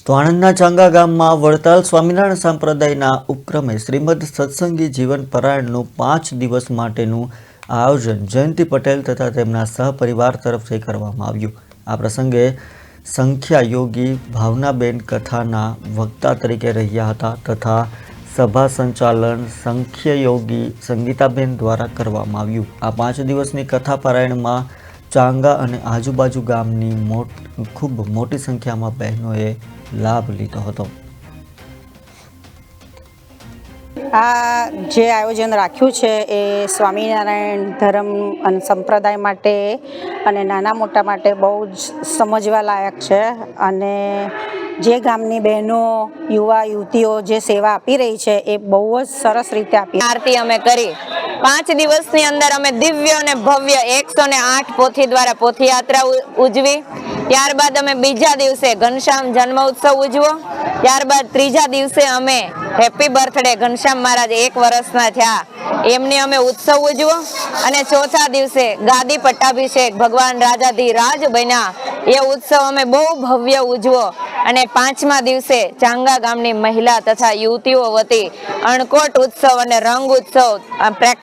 તો આણંદના ચાંગા ગામમાં વડતાલ સ્વામિનારાયણ સંપ્રદાયના ઉપક્રમે શ્રીમદ સત્સંગી જીવન પરાયણનું 5 દિવસ માટેનું આયોજન જયંતિ પટેલ તથા તેમના સહપરિવાર તરફથી કરવામાં આવ્યું। આ પ્રસંગે સંખ્યા યોગી ભાવનાબેન કથાના વક્તા તરીકે રહ્યા હતા તથા સભા સંચાલન સંખ્ય યોગી સંગીતાબેન દ્વારા કરવામાં આવ્યું। આ 5 દિવસની કથા પારાયણમાં ચાંગા અને આજુબાજુ ગામની ખૂબ મોટી સંખ્યામાં બહેનોએ લાભ લીધો હતો। આ જે આયોજન રાખ્યું છે એ સ્વામિનારાયણ ધર્મ અને સંપ્રદાય માટે અને નાના મોટા માટે બહુ જ સમજવા લાયક છે અને જે ગામની બહેનો યુવા યુવતીઓ જે સેવા આપી રહી છે એ બહુ જ સરસ રીતે આપી। આરતી અમે કરી 5 દિવસની અંદર અમે દિવ્ય અને ભવ્ય 108 પોથી દ્વારા પોથી યાત્રા ઉજવી। ત્યારબાદ અમે બીજા દિવસે ઘનશ્યામ જન્મ ઉત્સવ ઉજવો। ત્યારબાદ ત્રીજા દિવસે અમે હેપી બર્થડે ઘનશ્યામ મહારાજ 1 વર્ષના થયા એમની અમે ઉત્સવ ઉજવો અને ચોથા દિવસે ગાદી પટ્ટાભિષેક ભગવાન રાજાધિરાજ બન્યા એ ઉત્સવ અમે બહુ ભવ્ય ઉજવો અને 5મા દિવસે ચાંગા ગામની મહિલા તથા યુવતીઓ વતી અણકોટ ઉત્સવ અને રંગ ઉત્સવ